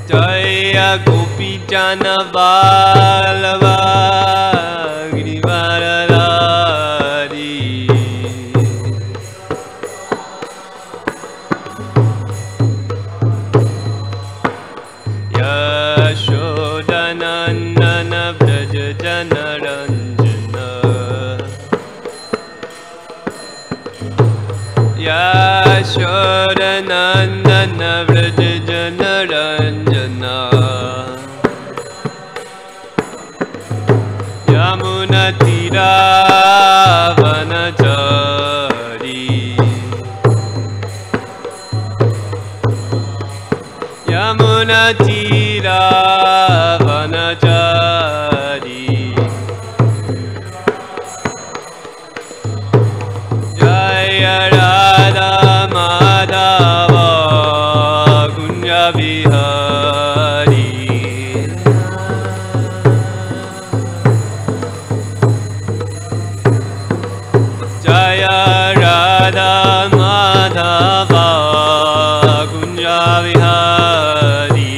Jaya Gopi Jana Vallabha Girivaradari Yashodanandana Vraja Janaranjana Yashodanandana Vraja Janaranjana Yamunatira Vanachari Yamunatira Vanachari Jaya Radha Madhava Kunja Vihari Jaya Radha Madhava Kunja Vihari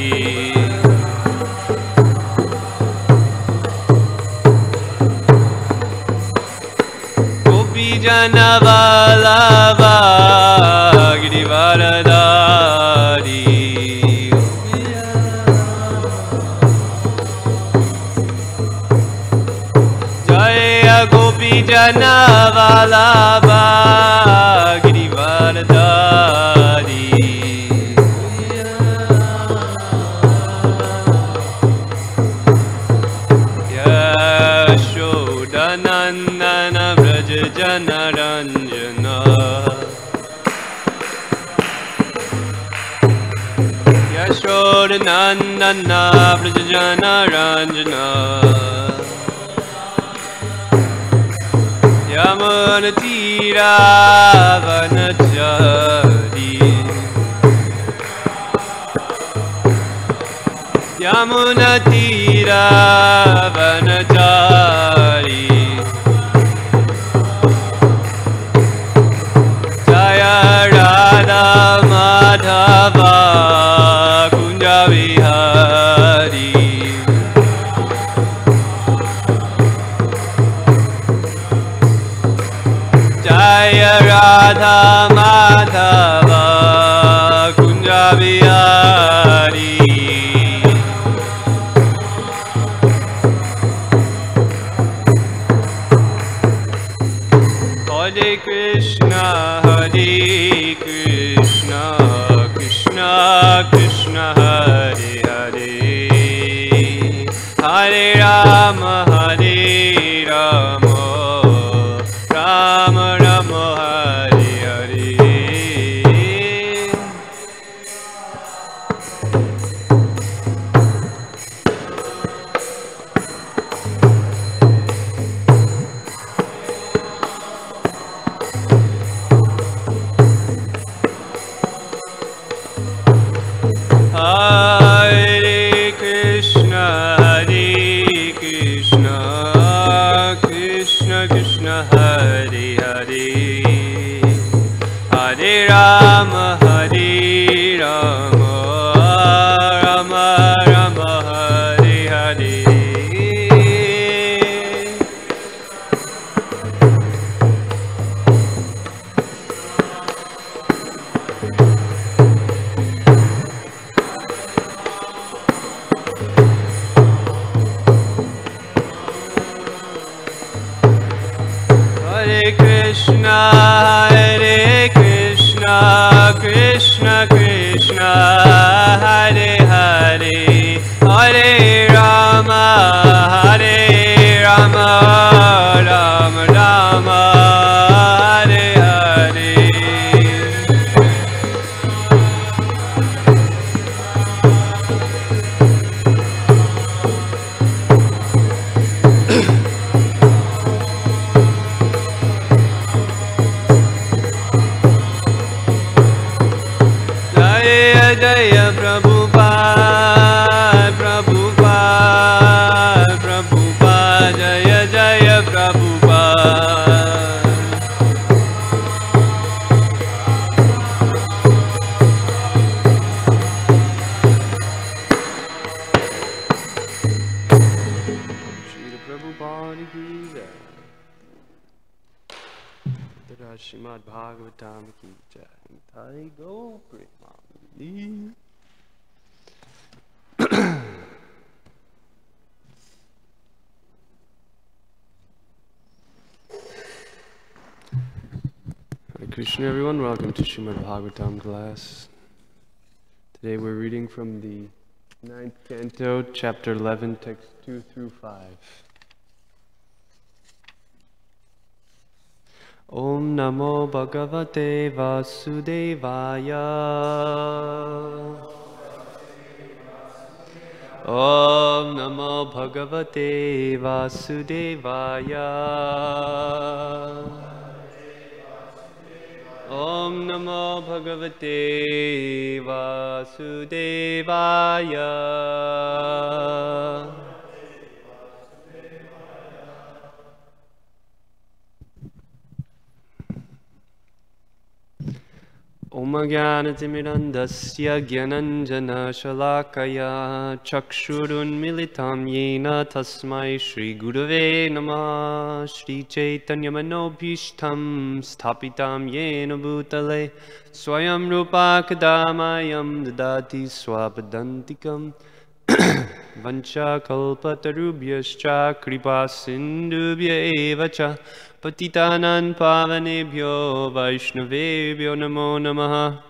Gopi Jana Vallabha Girivaradari Jaya Gopi Jana Vallabha Girivaradari Yashodanandana Vraja Janaranjana Yashodanandana Vraja Janaranjana Yamunatira Vanachari Yamunatira Vanachari Jaya Radha Madhava Kunja Vihari Jaya Radha Madhava Kunja Vihari Hare Krishna Krishna Krishna Hare Hare Hare Rama Rama Rama Hare Hare Hare Krishna Krishna Krishna Hare Hare Hare Rama Rama Rama Hare Hare Hare Krishna Krishna Krishna Hare Hare Hare Rama Rama Rama Hare Hare Srimad Bhagavatam ki jai. Thai go Premanandi. Hare Krishna, everyone. Welcome to Srimad Bhagavatam class. Today we're reading from the 9th canto, chapter 11, text 2 through 5. Om Namo Bhagavate Vasudevaya. Om Namo Bhagavate Vasudevaya. Om Namo Bhagavate Vasudevaya. Om Jnanatimidandasya Gyananjana Shalakaya Chakshurun Militam Yena Tasmai Shri Gurave Namah Shri Chaitanya Manobhishtam Sthapitam Yena Bhutale Swayam Rupa Kadamayam Dadati Swapadantikam Vancha Kalpatarubhyascha Kripa Sindubhya Evacha Patitanan Pavanebhyo Vaishnavebhyo Namo Namaha.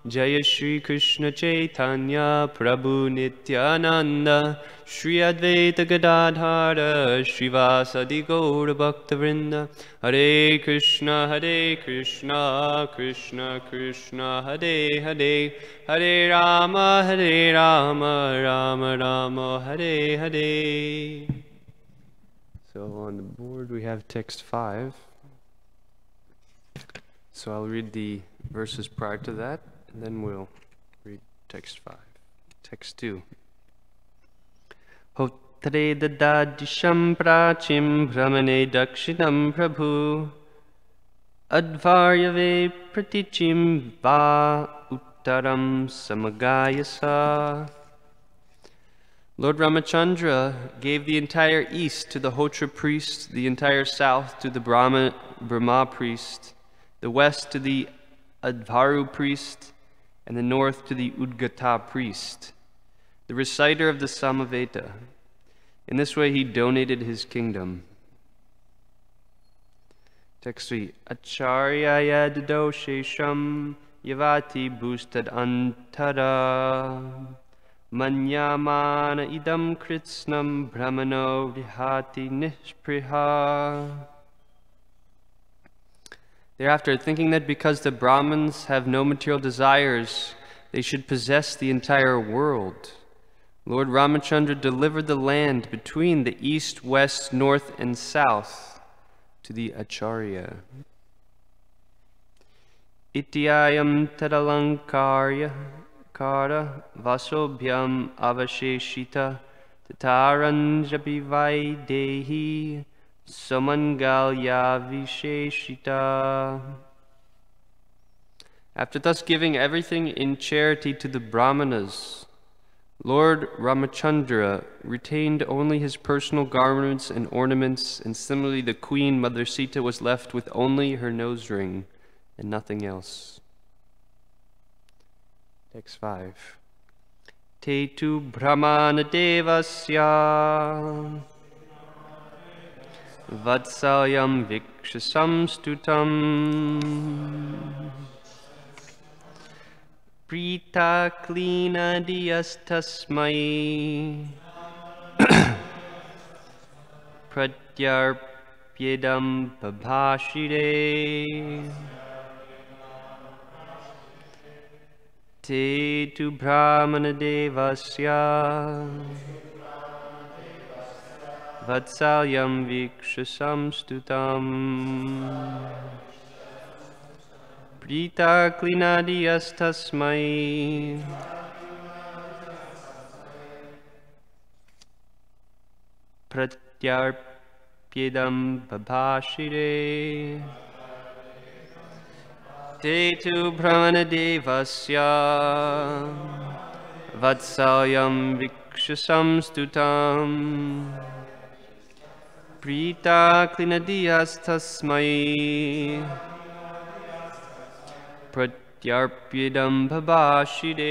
Jaya Shri Krishna Chaitanya Prabhu Nityananda Shri Advaita Gadadhara Srivasadi Gaura Bhaktavrinda. Hare Krishna Krishna Krishna Hare Hare, Hare Rama Rama Rama Hare Hare. So on the board we have text 5. So I'll read the verses prior to that, and then we'll read text 5. Text 2. Hotre dadadisham prachim brahmane dakshinam prabhu advaryave pratichim va uttaram samagayasa. Lord Ramacandra gave the entire east to the Hotra priest, the entire south to the Brahma priest, the west to the Advaru priest, and the north to the Udgata priest, the reciter of the Samaveta. In this way he donated his kingdom. Text 3. Acarya-Nistha shesham yavati bhustad antara Manyamana idam kritsnam brahmano rihati nishpriha. Thereafter, thinking that because the Brahmins have no material desires, they should possess the entire world, Lord Ramacandra delivered the land between the east, west, north, and south to the Acharya. Ityayam tadalankarya Kara vasobhyam avasheshita tataranjapi vaidehi samangalya visheshita. After thus giving everything in charity to the Brahmanas, Lord Ramacandra retained only his personal garments and ornaments, and similarly the queen, Mother Sita, was left with only her nose ring and nothing else. Text 5. Te tu brahmana devasya vatsalyam vikshasam stutam prita klina diyastasmai pratyarpyedam babhashire. Te tu brahmana devasya vatsalyam vikshasam stutam prita klinadiyastasmai pratyarpyedam babhashire. Te tu brahmana devasya vatsalyam vikshasam stutam prita klinadiyastasmai pratyarpyedam babashide.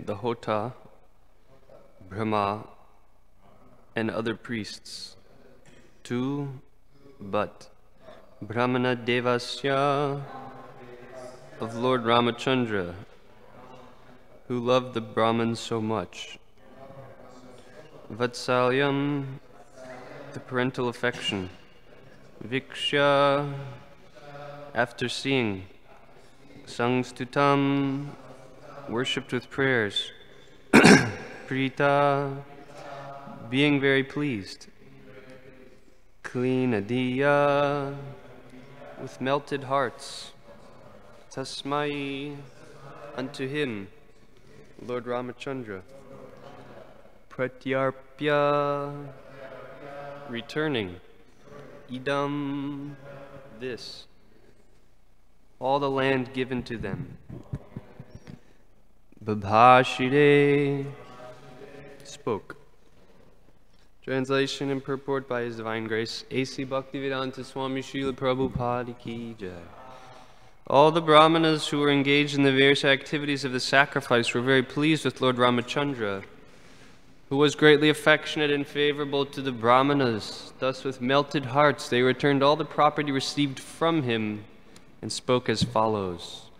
The Hota, Brahma, and other priests. 2. But Brahmana Devasya of Lord Ramacandra, who loved the Brahmins so much. Vatsalyam, the parental affection. Viksha, after seeing. Sangstutam, worshipped with prayers. Prita, being very pleased. Klinadiya, with melted hearts. Tasmai, unto him, Lord Ramacandra. Pratyarpya, returning. Idam, this. All the land given to them. Babhashide, spoke. Translation and purport by His Divine Grace, A.C. Bhaktivedanta Swami Srila Prabhupada Ki Jai. All the Brahmanas who were engaged in the various activities of the sacrifice were very pleased with Lord Ramacandra, who was greatly affectionate and favorable to the Brahmanas. Thus, with melted hearts, they returned all the property received from him and spoke as follows.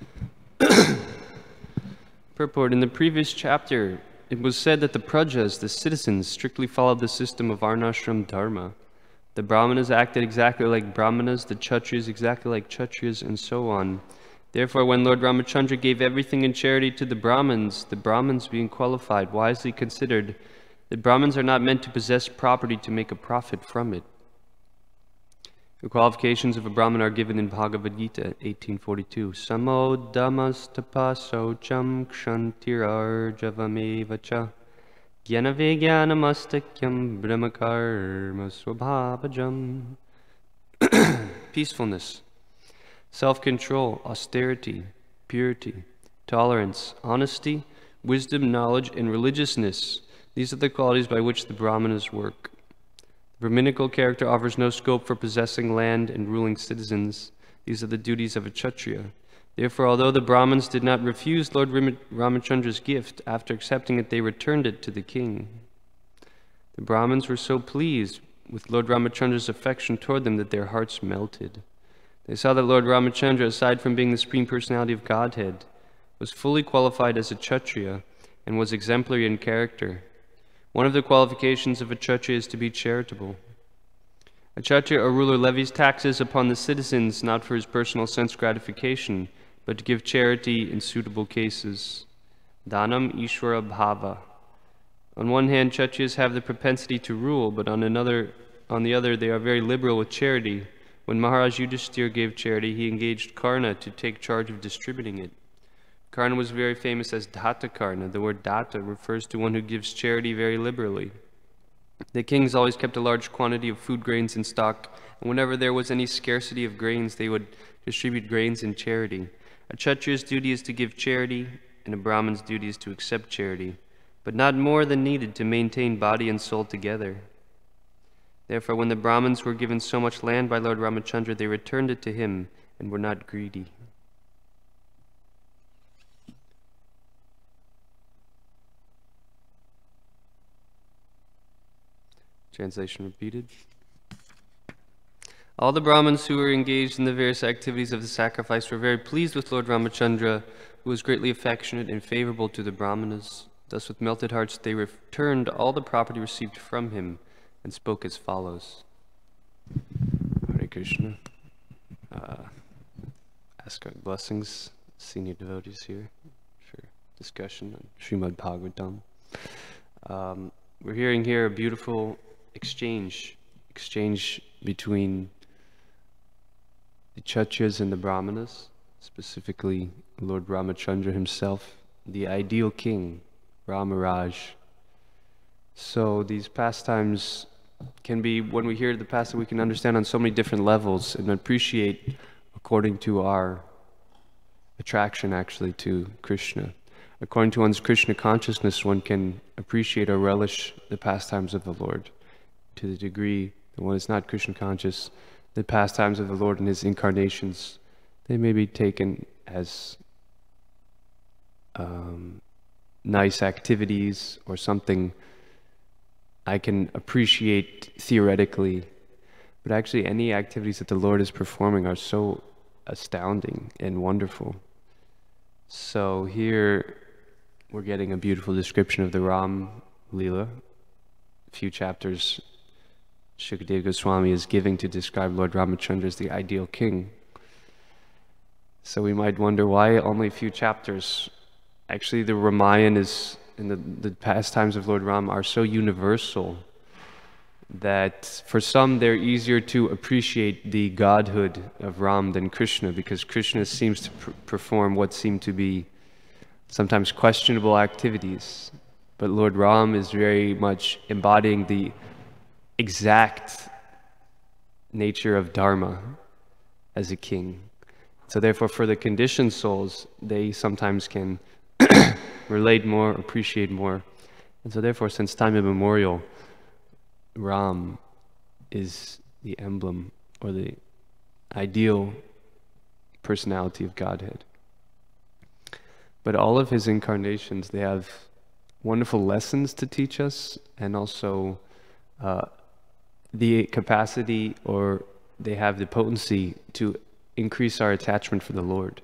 Purport. In the previous chapter, it was said that the prajas, the citizens, strictly followed the system of Varnashram Dharma. The Brahmanas acted exactly like Brahmanas, the Kshatriyas exactly like Kshatriyas, and so on. Therefore, when Lord Ramacandra gave everything in charity to the Brahmins being qualified, wisely considered that Brahmins are not meant to possess property to make a profit from it. The qualifications of a Brahmin are given in Bhagavad Gita 1842. Samo damas tapaso cham kshantirarjavamevacha Jnanavigyanamastakhyam brahmakarma swabhavajam. Peacefulness, self-control, austerity, purity, tolerance, honesty, wisdom, knowledge, and religiousness. These are the qualities by which the Brahmanas work. The Brahminical character offers no scope for possessing land and ruling citizens. These are the duties of a Kshatriya. Therefore, although the Brahmins did not refuse Lord Ramachandra's gift, after accepting it, they returned it to the king. The Brahmins were so pleased with Lord Ramachandra's affection toward them that their hearts melted. They saw that Lord Ramacandra, aside from being the Supreme Personality of Godhead, was fully qualified as a Kshatriya and was exemplary in character. One of the qualifications of a Kshatriya is to be charitable. A Kshatriya or ruler levies taxes upon the citizens not for his personal sense gratification, but to give charity in suitable cases. Dhanam Ishvara Bhava. On one hand, Kshatriyas have the propensity to rule, but on the other, they are very liberal with charity. When Maharaj Yudhishthira gave charity, he engaged Karna to take charge of distributing it. Karna was very famous as Datta Karna. The word Datta refers to one who gives charity very liberally. The kings always kept a large quantity of food grains in stock, and whenever there was any scarcity of grains, they would distribute grains in charity. A Kshatriya's duty is to give charity, and a Brahman's duty is to accept charity, but not more than needed to maintain body and soul together. Therefore, when the Brahmins were given so much land by Lord Ramacandra, they returned it to him and were not greedy. Translation repeated. All the Brahmins who were engaged in the various activities of the sacrifice were very pleased with Lord Ramacandra, who was greatly affectionate and favorable to the Brahmanas. Thus, with melted hearts, they returned all the property received from him and spoke as follows. Hare Krishna. Ask our blessings, senior devotees here, for discussion on Srimad Bhagavatam. We're hearing here a beautiful exchange between the Kshatriyas and the Brahmanas, specifically Lord Ramacandra himself, the ideal king, Ramaraj. So these pastimes can be, when we hear the pastime, we can understand on so many different levels and appreciate according to our attraction actually to Krishna. According to one's Krishna consciousness, one can appreciate or relish the pastimes of the Lord. To the degree that one is not Krishna conscious, the pastimes of the Lord and his incarnations, they may be taken as nice activities or something I can appreciate theoretically, but actually any activities that the Lord is performing are so astounding and wonderful. So here we're getting a beautiful description of the Ram Leela. A few chapters Shukadeva Goswami is giving to describe Lord Ramacandra as the ideal king. So we might wonder why only a few chapters. Actually, the Ramayana is, and the pastimes of Lord Ram are so universal that for some they're easier to appreciate the godhood of Ram than Krishna, because Krishna seems to perform what seem to be sometimes questionable activities. But Lord Ram is very much embodying the exact nature of Dharma as a king. So therefore, for the conditioned souls, they sometimes can relate more, appreciate more. And so therefore, since time immemorial, Ram is the emblem or the ideal personality of Godhead. But all of his incarnations, they have wonderful lessons to teach us, and also the capacity, or they have the potency to increase our attachment for the Lord.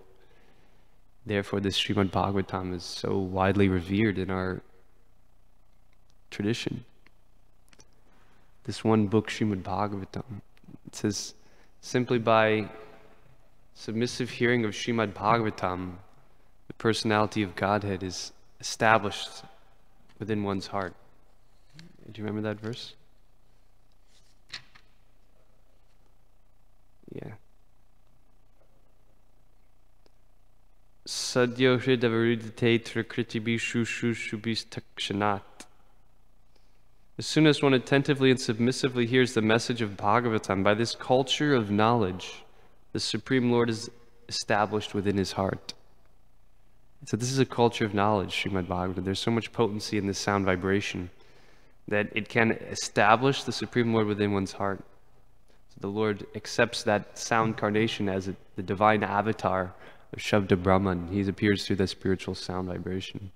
Therefore, this Srimad Bhagavatam is so widely revered in our tradition. This one book, Srimad Bhagavatam, it says, simply by submissive hearing of Srimad Bhagavatam, the personality of Godhead is established within one's heart. Do you remember that verse? Yeah. Sadyo hridavaridite trakritibi shushushubhistakshanat. As soon as one attentively and submissively hears the message of Bhagavatam, by this culture of knowledge, the Supreme Lord is established within his heart. So this is a culture of knowledge, Srimad Bhagavatam. There's so much potency in this sound vibration that it can establish the Supreme Lord within one's heart. So the Lord accepts that sound carnation as the divine avatar of Shabda Brahman. He appears through the spiritual sound vibration.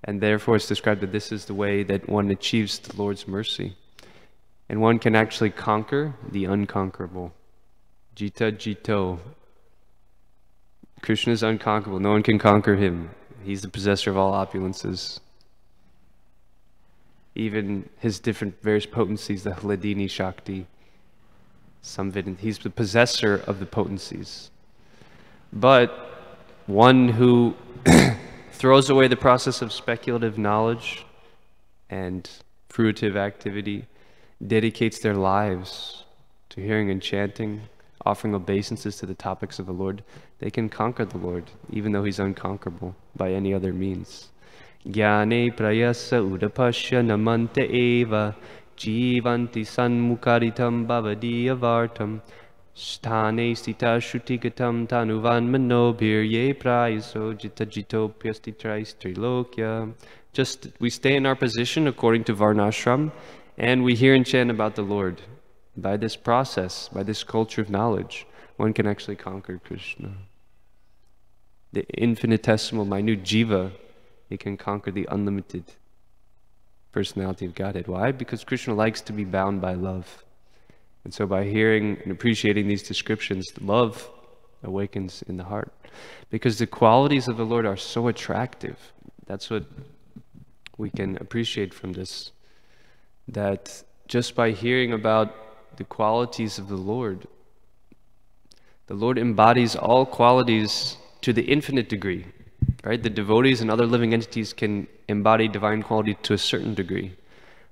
And therefore it's described that this is the way that one achieves the Lord's mercy. And one can actually conquer the unconquerable. Jita Jito. Krishna is unconquerable. No one can conquer him. He's the possessor of all opulences. Even his different various potencies, the Hladini Shakti, Samvidin, he's the possessor of the potencies. But one who throws away the process of speculative knowledge and fruitive activity, dedicates their lives to hearing and chanting, offering obeisances to the topics of the Lord, they can conquer the Lord, even though He's unconquerable by any other means. Jnane prayasa udapasya namanta eva jivanti sanmukaritam bhavadiyavartam sthane stita shrutigatam tanuvan manobhirye prayaso jitajitopyasti trilokya. Just we stay in our position according to Varnashram, and we hear and chant about the Lord. By this process, by this culture of knowledge, one can actually conquer Krishna. The infinitesimal, minute jiva, he can conquer the unlimited personality of Godhead. Why? Because Krishna likes to be bound by love. And so by hearing and appreciating these descriptions, love awakens in the heart. Because the qualities of the Lord are so attractive. That's what we can appreciate from this. That just by hearing about the qualities of the Lord embodies all qualities to the infinite degree, right? The devotees and other living entities can embody divine quality to a certain degree,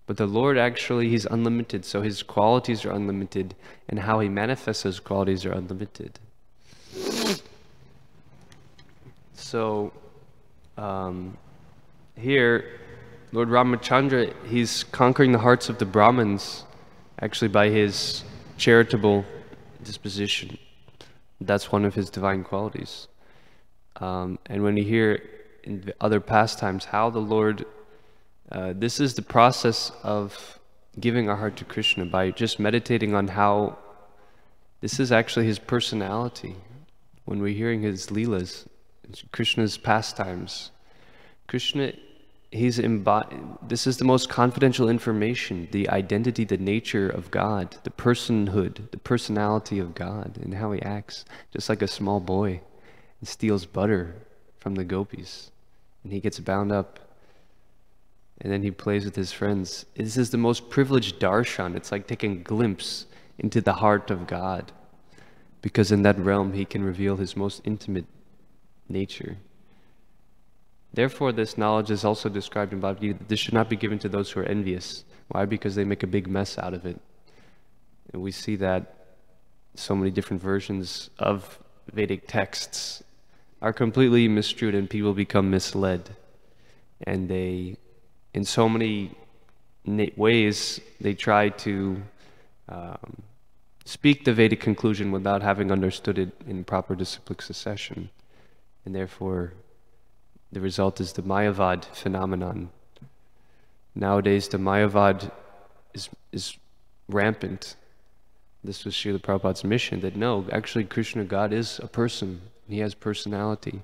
but the Lord actually, He's unlimited, so His qualities are unlimited, and how He manifests those qualities are unlimited. So here, Lord Ramacandra, He's conquering the hearts of the Brahmins actually by His charitable disposition. That's one of His divine qualities. And when you hear in other pastimes how the Lord, this is the process of giving our heart to Krishna by just meditating on how this is actually His personality. When we're hearing His leelas, Krishna's pastimes, Krishna, He's embodied. This is the most confidential information, the identity, the nature of God, the personhood, the personality of God, and how He acts, just like a small boy and steals butter from the gopis, and he gets bound up, and then he plays with his friends. This is the most privileged darshan. It's like taking a glimpse into the heart of God, because in that realm He can reveal His most intimate nature. Therefore, this knowledge is also described in Bhagavad Gita that this should not be given to those who are envious. Why? Because they make a big mess out of it. And we see that so many different versions of Vedic texts are completely misstrued, and people become misled. And they, in so many ways, they try to speak the Vedic conclusion without having understood it in proper disciplic succession. And therefore, the result is the Mayavad phenomenon. Nowadays, the Mayavad is rampant. This was Srila Prabhupada's mission, that no, actually Krishna, God, is a person. He has personality.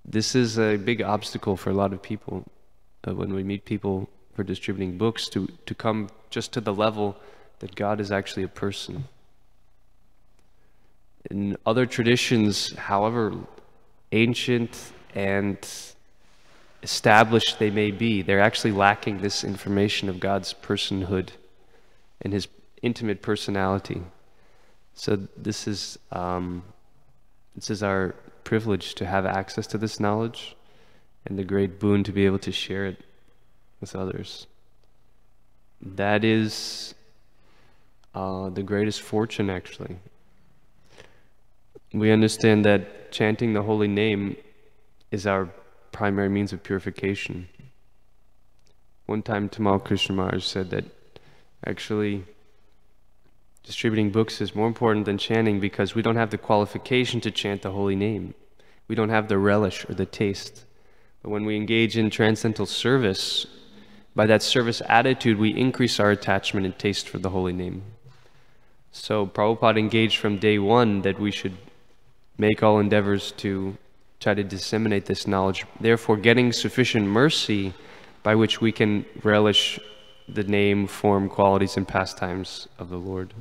This is a big obstacle for a lot of people when we meet people for distributing books to come just to the level that God is actually a person. In other traditions, however ancient and established they may be, they're actually lacking this information of God's personhood and His intimate personality. So this is our privilege to have access to this knowledge, and the great boon to be able to share it with others. That is the greatest fortune, actually. We understand that chanting the holy name is our primary means of purification. One time Tamal Krishna Maharaj said that actually distributing books is more important than chanting, because we don't have the qualification to chant the holy name. We don't have the relish or the taste. But when we engage in transcendental service, by that service attitude, we increase our attachment and taste for the holy name. So Prabhupada engaged from day one that we should make all endeavors to try to disseminate this knowledge, therefore getting sufficient mercy by which we can relish the name, form, qualities, and pastimes of the Lord.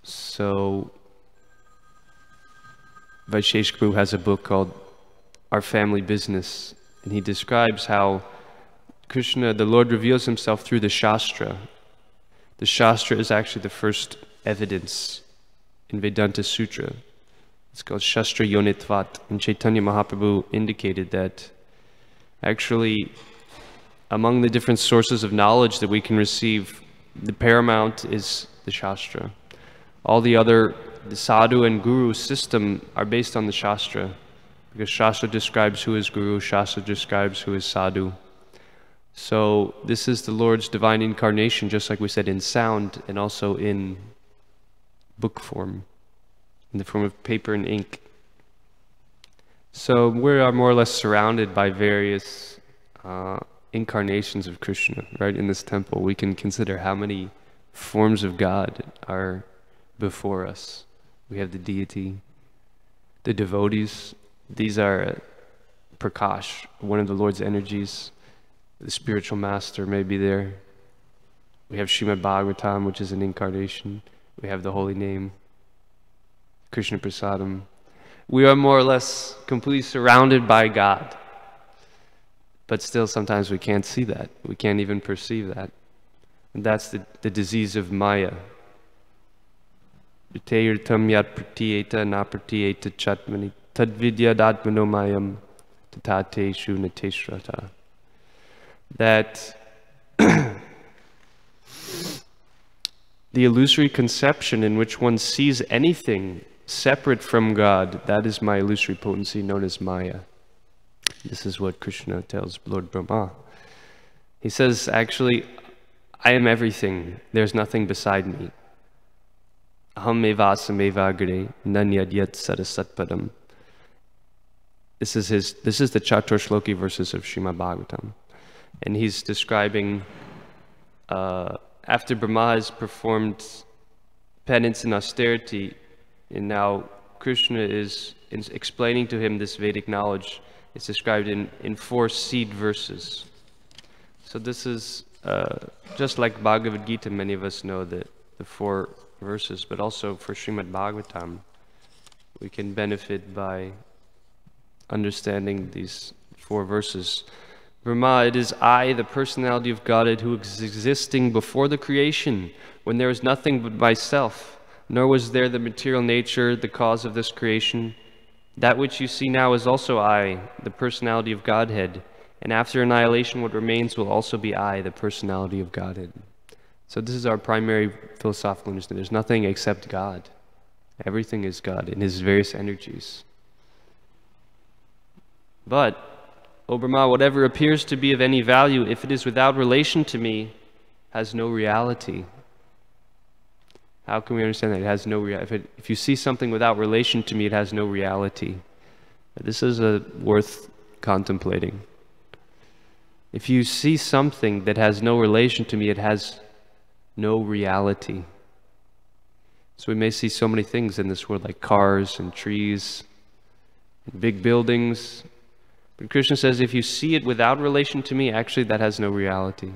So Vaisheshika Prabhu has a book called Our Family Business, and he describes how Krishna, the Lord, reveals Himself through the Shastra. The Shastra is actually the first evidence in Vedanta Sutra. It's called Shastra Yonitvat, and Chaitanya Mahaprabhu indicated that Actually, among the different sources of knowledge that we can receive, the paramount is the Shastra. All the other, the sadhu and guru system are based on the Shastra, because Shastra describes who is guru, Shastra describes who is sadhu. So this is the Lord's divine incarnation, just like we said, in sound and also in book form, in the form of paper and ink. So we are more or less surrounded by various incarnations of Krishna, right? In this temple, we can consider how many forms of God are before us. We have the deity, the devotees. These are Prakash, one of the Lord's energies. The spiritual master may be there. We have Srimad Bhagavatam, which is an incarnation. We have the holy name, Krishna Prasadam. We are more or less completely surrounded by God. But still, sometimes we can't see that. We can't even perceive that. And that's the disease of Maya. Yatayurtam yat pratiyeta na pratiyeta chatmani tadvidya dadmano mayam tatateshu nateshrata. That the illusory conception in which one sees anything separate from God, that is my illusory potency known as Maya. This is what Krishna tells Lord Brahma. He says, actually, I am everything. There's nothing beside me. Aham eva sameva agre nanyadyat sarasatpadam. This is the Chatur Shloki verses of Srimad Bhagavatam. And he's describing, after Brahma has performed penance and austerity, and now Krishna is explaining to him this Vedic knowledge. It's described in 4 seed verses. So this is just like Bhagavad Gita, many of us know the 4 verses, but also for Srimad Bhagavatam, we can benefit by understanding these 4 verses. Brahma, it is I, the personality of Godhead, who is existing before the creation, when there is nothing but myself, nor was there the material nature, the cause of this creation. That which you see now is also I, the personality of Godhead, and after annihilation what remains will also be I, the personality of Godhead. So this is our primary philosophical understanding. There's nothing except God. Everything is God in his various energies. But, O Brahma, whatever appears to be of any value, if it is without relation to me, has no reality. How can we understand that? It has no reality. If you see something without relation to me, it has no reality. This is worth contemplating. If you see something that has no relation to me, it has no reality. So we may see so many things in this world, like cars and trees and big buildings. But Krishna says, if you see it without relation to me, actually that has no reality.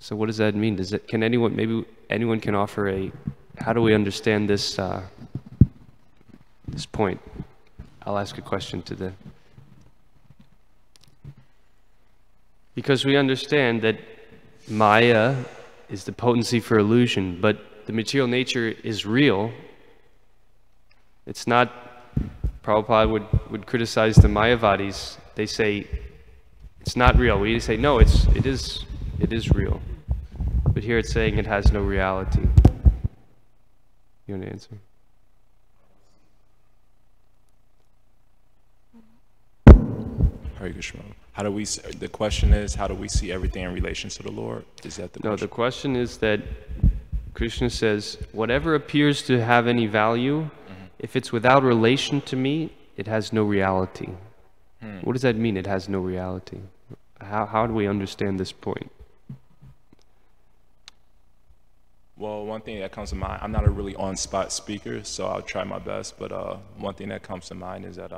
So what does that mean? Can anyone, maybe anyone can offer how do we understand this, this point? I'll ask a question to because we understand that Maya is the potency for illusion, but the material nature is real. It's not, Prabhupada would criticize the Mayavadis. They say, it's not real. We say, no, it is real. But here it's saying it has no reality. You want to answer? Hare Krishna. The question is, how do we see everything in relation to the Lord? Is that the question? No, the question is that Krishna says, whatever appears to have any value, if it's without relation to me, it has no reality. What does that mean, it has no reality? How do we understand this point? Well, one thing that comes to mind, I'm not a really on-spot speaker, so I'll try my best, but one thing that comes to mind is that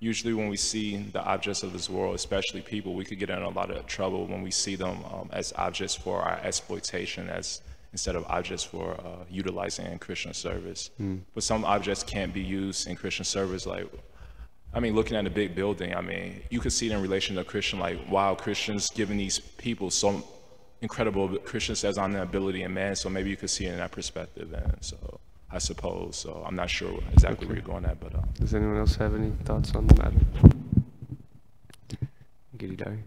usually when we see the objects of this world, especially people, we could get in a lot of trouble when we see them as objects for our exploitation, instead of objects for utilizing in Krishna service. But some objects can't be used in Krishna service. Like, I mean, looking at a big building, I mean, you could see it in relation to Krishna, like, wow, Krishna's giving these people so incredible. Krishna says, I'm the ability in man, so maybe you could see it in that perspective. And so I suppose. So I'm not sure exactly where you're going at, but does anyone else have any thoughts on the matter? Giridhari?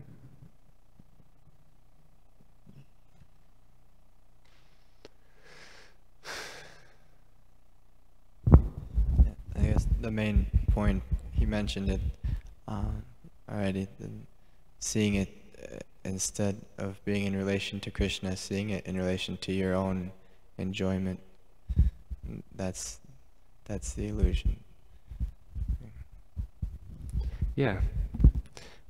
I guess the main point, he mentioned it already, seeing it instead of being in relation to Krishna, seeing it in relation to your own enjoyment. That's the illusion. Yeah.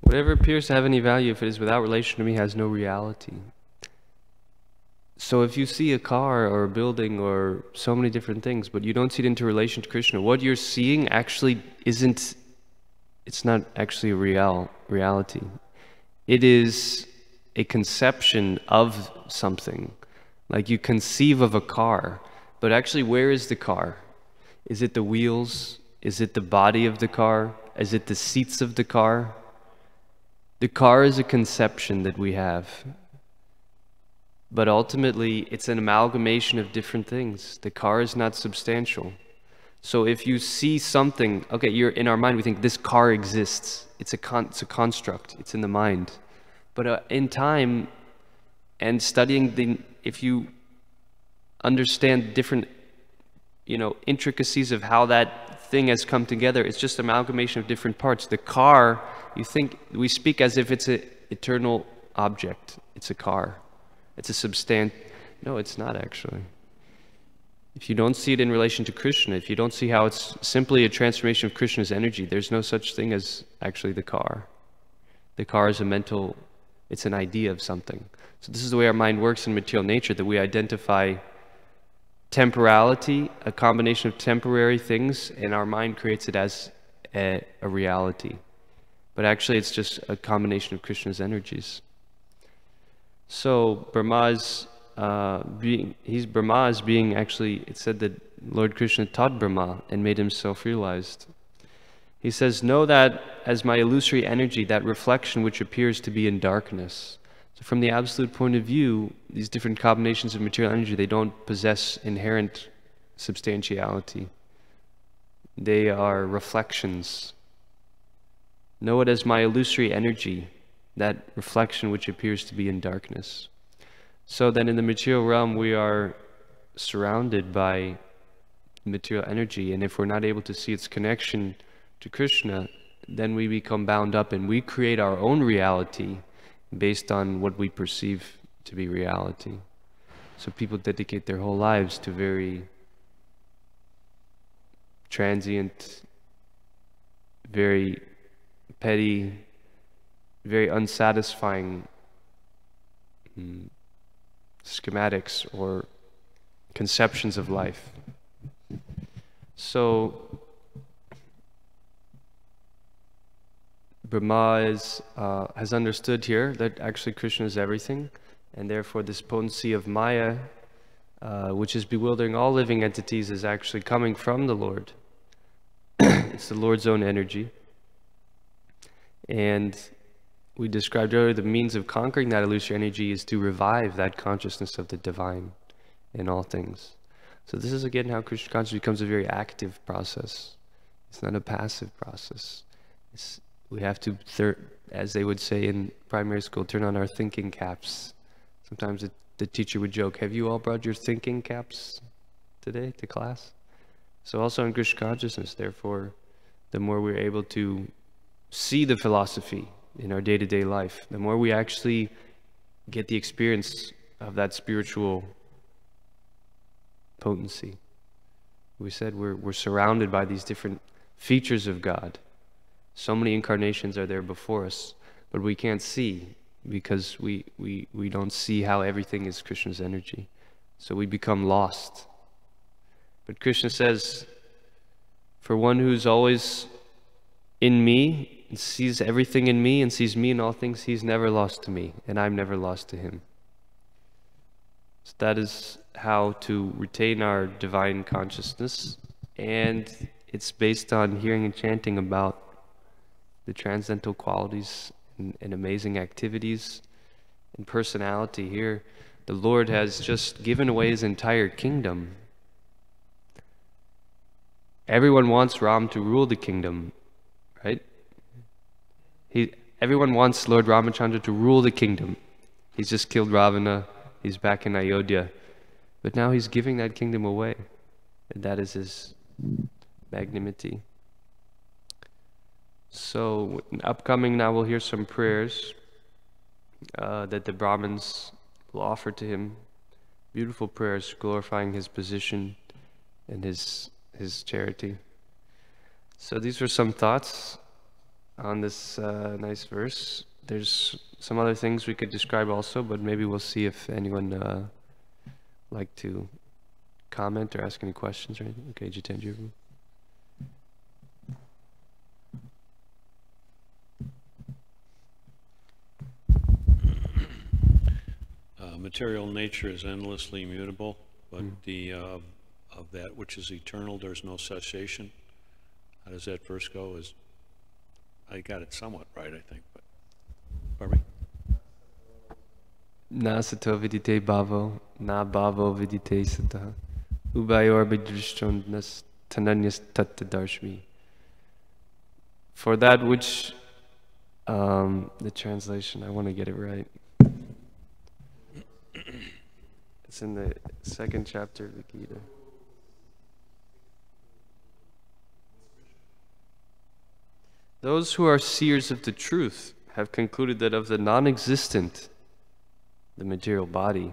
Whatever appears to have any value, if it is without relation to me, has no reality. So if you see a car or a building or so many different things, but you don't see it into relation to Krishna, what you're seeing actually isn't, it's not actually a reality. It is a conception of something. Like you conceive of a car, but actually where is the car? Is it the wheels? Is it the body of the car? Is it the seats of the car? The car is a conception that we have. But ultimately, it's an amalgamation of different things. The car is not substantial. So if you see something, okay, in our mind we think this car exists. It's a construct. It's in the mind. But in time and studying if you understand different, intricacies of how that thing has come together, it's just amalgamation of different parts. The car, we speak as if it's an eternal object. It's a car. It's a no, it's not actually. If you don't see it in relation to Krishna, if you don't see how it's simply a transformation of Krishna's energy, there's no such thing as actually the car. The car is it's an idea of something. So this is the way our mind works in material nature, that we identify temporality, a combination of temporary things, and our mind creates it as a reality. But actually it's just a combination of Krishna's energies. So Brahma is being actually, it said that Lord Krishna taught Brahma and made himself realized. He says, know that as my illusory energy, that reflection which appears to be in darkness. So from the absolute point of view, these different combinations of material energy, they don't possess inherent substantiality. They are reflections. Know it as my illusory energy, that reflection which appears to be in darkness. So then in the material realm, we are surrounded by material energy, and if we're not able to see its connection to Krishna, then we become bound up and we create our own reality based on what we perceive to be reality. So people dedicate their whole lives to very transient, very petty, very unsatisfying schematics or conceptions of life. So Brahma has understood here that actually Krishna is everything, and therefore this potency of Maya, which is bewildering all living entities, is actually coming from the Lord. It's the Lord's own energy. And we described earlier the means of conquering that illusory energy is to revive that consciousness of the divine in all things. So this is again how Krishna consciousness becomes a very active process. It's not a passive process. We have to, as they would say in primary school, turn on our thinking caps. Sometimes the teacher would joke, have you all brought your thinking caps today to class? So also in Krishna consciousness, therefore, the more we're able to see the philosophy in our day-to-day life, the more we actually get the experience of that spiritual potency. We said we're surrounded by these different features of God. So many incarnations are there before us, but we can't see because we don't see how everything is Krishna's energy. So we become lost. But Krishna says, for one who's always in me, and sees everything in me and sees me in all things, he's never lost to me, and I'm never lost to him. So that is how to retain our divine consciousness, and it's based on hearing and chanting about the transcendental qualities and amazing activities and personality. Here, the Lord has just given away his entire kingdom. Everyone wants Ram to rule the kingdom, right? Everyone wants Lord Ramacandra to rule the kingdom. He's just killed Ravana. He's back in Ayodhya. But now he's giving that kingdom away. And that is his magnanimity. So, upcoming now we'll hear some prayers that the Brahmins will offer to him. Beautiful prayers glorifying his position and his charity. So these were some thoughts on this nice verse. There's some other things we could describe also, but maybe we'll see if anyone like to comment or ask any questions or anything. Okay, Jitendra. Material nature is endlessly mutable, but of that which is eternal, there's no cessation. How does that verse go? I got it somewhat right, I think, but pardon me? Na sato vidite bhavo, na bhavo vidite sata. Ubayor bidrishton nas tananyas tatta darshmi. For that which, the translation, I want to get it right. It's in the second chapter of the Gita. Those who are seers of the truth have concluded that of the non-existent, the material body,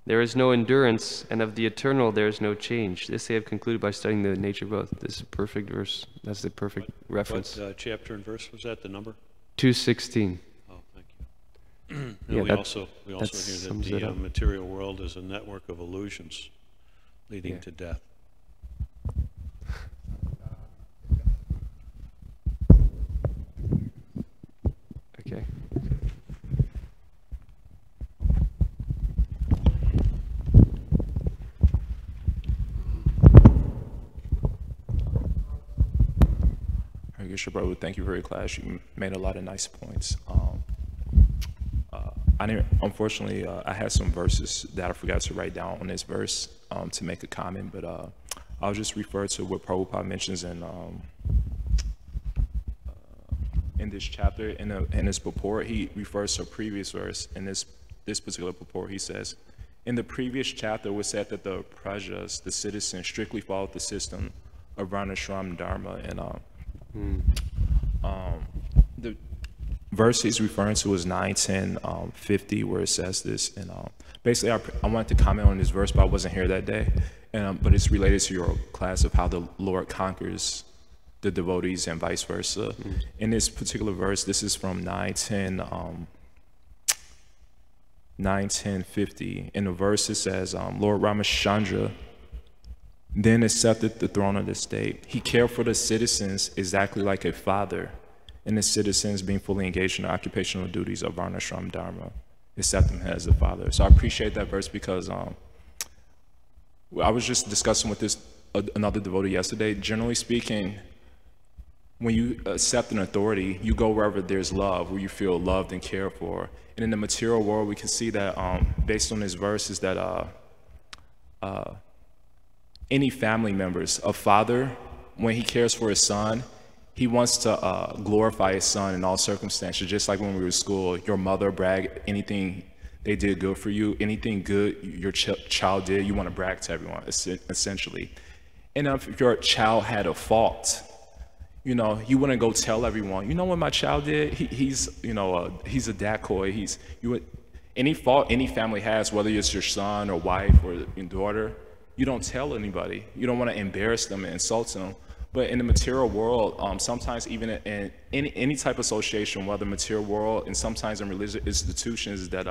there is no endurance, and of the eternal there is no change. This they have concluded by studying the nature of both. This is a perfect verse. That's the perfect reference. What chapter and verse was that, the number? 2:16. Oh, thank you. Yeah, we also hear that the up. material world is a network of illusions leading to death. Okay. Hare Krishna, Prabhu, thank you for your class. You made a lot of nice points. Unfortunately, I had some verses that I forgot to write down on this verse to make a comment, but I'll just refer to what Prabhupada mentions in this chapter. In his purport, he refers to a previous verse. In this particular purport, he says, in the previous chapter, it was said that the prajas, the citizens, strictly followed the system of Varnashram Dharma, and the verse he's referring to is 9:10:50, where it says this. And basically, I wanted to comment on this verse, but I wasn't here that day. But it's related to your class of how the Lord conquers the devotees and vice versa. In this particular verse, this is from 9:10:50. In the verse, it says, Lord Ramacandra then accepted the throne of the state. He cared for the citizens exactly like a father, and the citizens, being fully engaged in the occupational duties of Varnashram Dharma, accept him as a father. So I appreciate that verse because I was just discussing with another devotee yesterday. Generally speaking, when you accept an authority, you go wherever there's love, where you feel loved and cared for. And in the material world, we can see that based on this verse is that any family members, a father, when he cares for his son, he wants to glorify his son in all circumstances. Just like when we were in school, your mother bragged anything they did good for you, anything good your child did, you want to brag to everyone, essentially. And if your child had a fault, you wouldn't go tell everyone, what my child did? He's a dacoy. Any fault any family has, whether it's your son or wife or your daughter, you don't tell anybody. You don't want to embarrass them and insult them. But in the material world, sometimes even in any type of association, whether material world and sometimes in religious institutions, that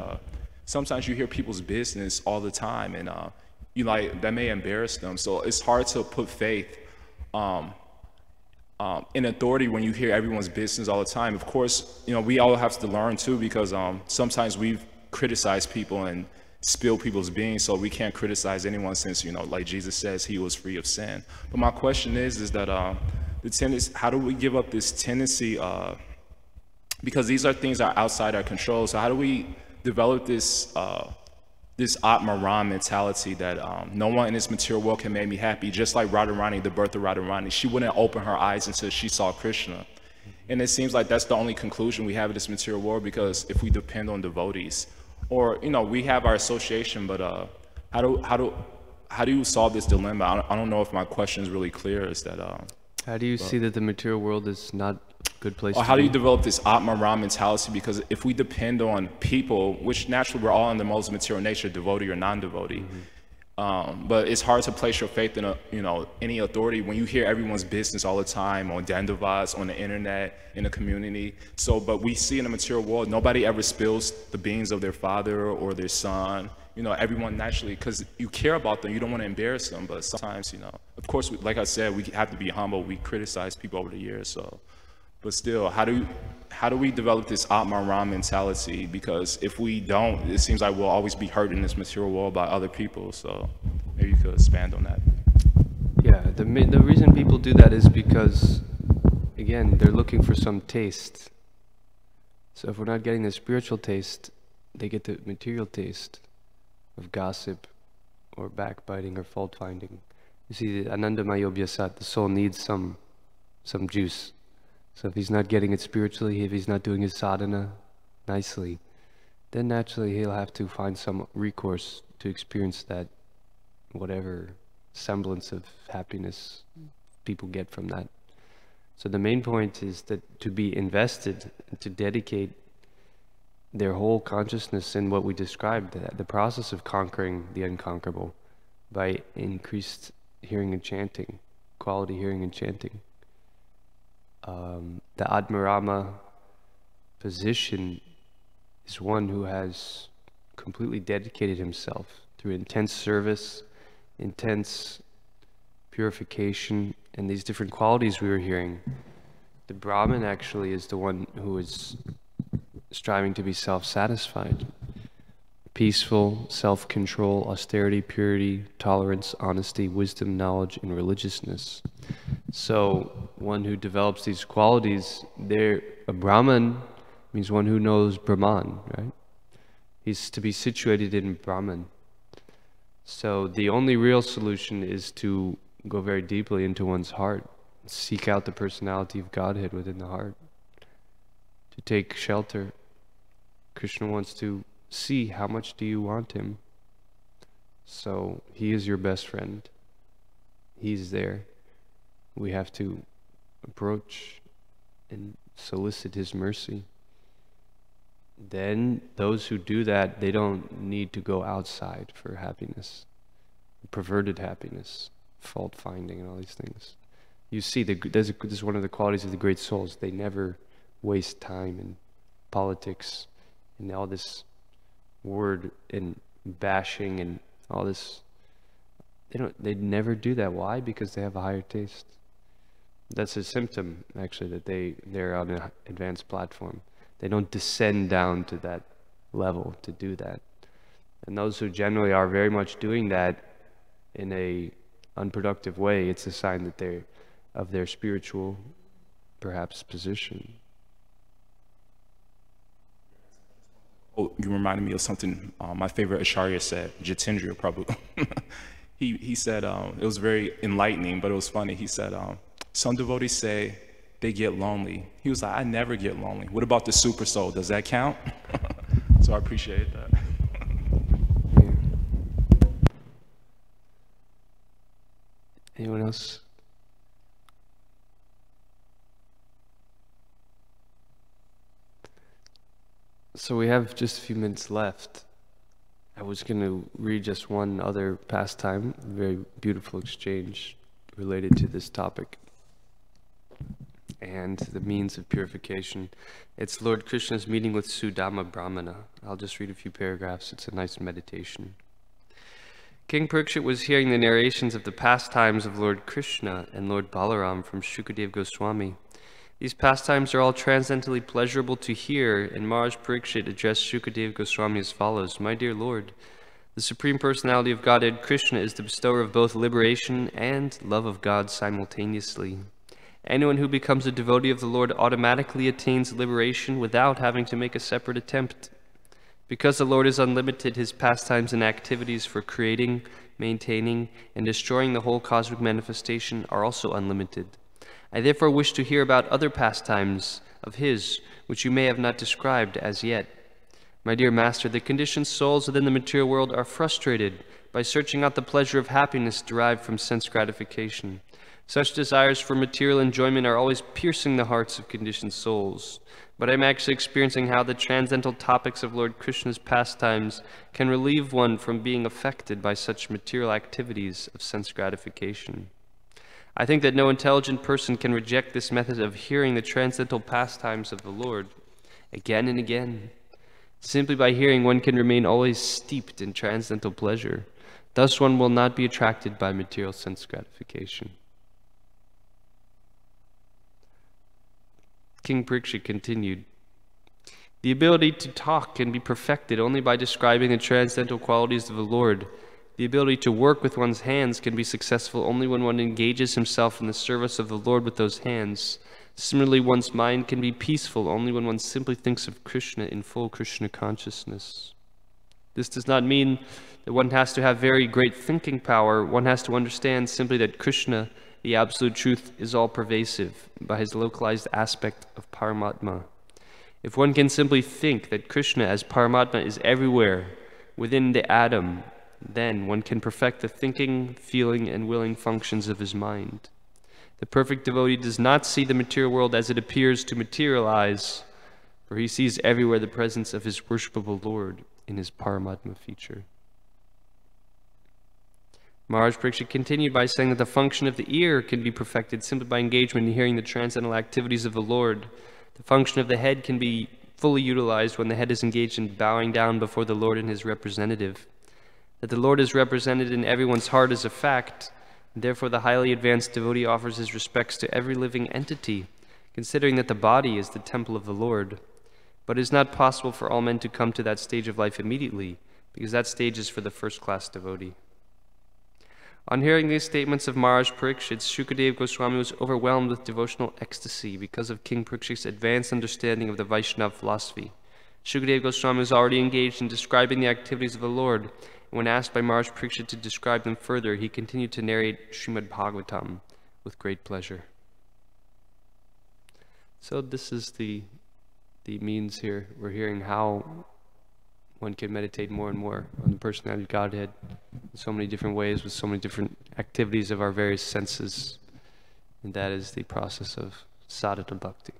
sometimes you hear people's business all the time, and that may embarrass them. So it's hard to put faith in authority when you hear everyone's business all the time. Of course, we all have to learn too, because sometimes we've criticized people and spill people's beings, so we can't criticize anyone since, like Jesus says, he was free of sin. But my question is that the tendency, how do we give up this tendency, because these are things that are outside our control, so how do we develop this this Atmaram mentality that no one in this material world can make me happy. Just like Radharani, the birth of Radharani, she wouldn't open her eyes until she saw Krishna. And it seems like that's the only conclusion we have in this material world, because if we depend on devotees, or, you know, we have our association, but how do you solve this dilemma? I don't know if my question is really clear. Is that how do you see that the material world is not a good place or to how be? do you develop this Atmaram mentality? Because if we depend on people, which naturally we're all in the most material nature, devotee or non-devotee, but it's hard to place your faith in any authority when you hear everyone's business all the time on Dandavas, on the internet, in the community. So, but we see in the material world, nobody ever spills the beans of their father or their son. You know, everyone naturally, because you care about them, you don't want to embarrass them. But sometimes, you know, of course, like I said, we have to be humble. We criticize people over the years, so. But still, how do we develop this Atmaram mentality? Because if we don't, it seems like we'll always be hurt in this material world by other people. So maybe you could expand on that. Yeah, the reason people do that is because, again, they're looking for some taste. So if we're not getting the spiritual taste, they get the material taste of gossip or backbiting or fault finding. You see, the Anandamayo Vyasat, the soul needs some juice. So if he's not getting it spiritually, if he's not doing his sadhana nicely, then naturally he'll have to find some recourse to experience that, whatever semblance of happiness people get from that. So the main point is that to be invested, to dedicate their whole consciousness in what we described, the process of conquering the unconquerable by increased hearing and chanting, quality hearing and chanting. The Atmarama position is one who has completely dedicated himself through intense service, intense purification, and these different qualities we were hearing. The Brahmin actually is the one who is striving to be self-satisfied. Peaceful, self-control, austerity, purity, tolerance, honesty, wisdom, knowledge, and religiousness. So one who develops these qualities, a Brahman means one who knows Brahman, right? He's to be situated in Brahman. So the only real solution is to go very deeply into one's heart, seek out the personality of Godhead within the heart, to take shelter. Krishna wants to see how much do you want him. So he is your best friend. He's there. We have to approach and solicit his mercy. Then those who do that, they don't need to go outside for happiness, perverted happiness, fault finding, and all these things. You see, this is one of the qualities of the great souls. They never waste time in politics and all this word and bashing and all this. They never do that. Why? Because they have a higher taste. That's a symptom, actually, that they're on an advanced platform. They don't descend down to that level to do that. And those who generally are very much doing that in a unproductive way, it's a sign that they're of their spiritual, perhaps, position. Oh, you reminded me of something my favorite Acharya said, Jitendra Prabhu. he said, it was very enlightening, but it was funny. He said, some devotees say they get lonely. He was like, I never get lonely. What about the super soul? Does that count? So I appreciate that. Yeah. Anyone else? So we have just a few minutes left. I was going to read just one other pastime, a very beautiful exchange related to this topic and the means of purification. It's Lord Krishna's meeting with Sudama Brahmana. I'll just read a few paragraphs. It's a nice meditation. King Parikshit was hearing the narrations of the pastimes of Lord Krishna and Lord Balaram from Shukadev Goswami. These pastimes are all transcendently pleasurable to hear, and Maharaj Parikshit addressed Shukadev Goswami as follows: My dear Lord, the Supreme Personality of Godhead, Krishna, is the bestower of both liberation and love of God simultaneously. Anyone who becomes a devotee of the Lord automatically attains liberation without having to make a separate attempt. Because the Lord is unlimited, his pastimes and activities for creating, maintaining, and destroying the whole cosmic manifestation are also unlimited. I therefore wish to hear about other pastimes of his, which you may have not described as yet. My dear Master, the conditioned souls within the material world are frustrated by searching out the pleasure of happiness derived from sense gratification. Such desires for material enjoyment are always piercing the hearts of conditioned souls. But I'm actually experiencing how the transcendental topics of Lord Krishna's pastimes can relieve one from being affected by such material activities of sense gratification. I think that no intelligent person can reject this method of hearing the transcendental pastimes of the Lord again and again. Simply by hearing, one can remain always steeped in transcendental pleasure. Thus one will not be attracted by material sense gratification. King Parikshit continued, the ability to talk can be perfected only by describing the transcendental qualities of the Lord. The ability to work with one's hands can be successful only when one engages himself in the service of the Lord with those hands. Similarly, one's mind can be peaceful only when one simply thinks of Krishna in full Krishna consciousness. This does not mean that one has to have very great thinking power. One has to understand simply that Krishna, the absolute truth, is all-pervasive by his localized aspect of Paramatma. If one can simply think that Krishna as Paramatma is everywhere within the atom, then one can perfect the thinking, feeling, and willing functions of his mind. The perfect devotee does not see the material world as it appears to materialize, for he sees everywhere the presence of his worshipable Lord in his Paramatma feature. Maharaj Parikshit continued by saying that the function of the ear can be perfected simply by engagement in hearing the transcendental activities of the Lord. The function of the head can be fully utilized when the head is engaged in bowing down before the Lord and his representative. That the Lord is represented in everyone's heart is a fact. Therefore, the highly advanced devotee offers his respects to every living entity, considering that the body is the temple of the Lord. But it is not possible for all men to come to that stage of life immediately, because that stage is for the first-class devotee. On hearing these statements of Maharaj Parikshit, Shukadeva Goswami was overwhelmed with devotional ecstasy because of King Parikshit's advanced understanding of the Vaishnava philosophy. Shukadeva Goswami was already engaged in describing the activities of the Lord, and when asked by Maharaj Parikshit to describe them further, he continued to narrate Srimad Bhagavatam with great pleasure. So this is the means here. We're hearing how one can meditate more and more on the personality of Godhead in so many different ways with so many different activities of our various senses. And that is the process of sadhana bhakti.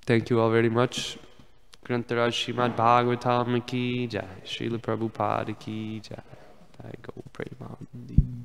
Thank you all very much. Grantaraj Srimad Bhagavatam ki jai. Srila Prabhupada ki jai. Jai Go Premanandi.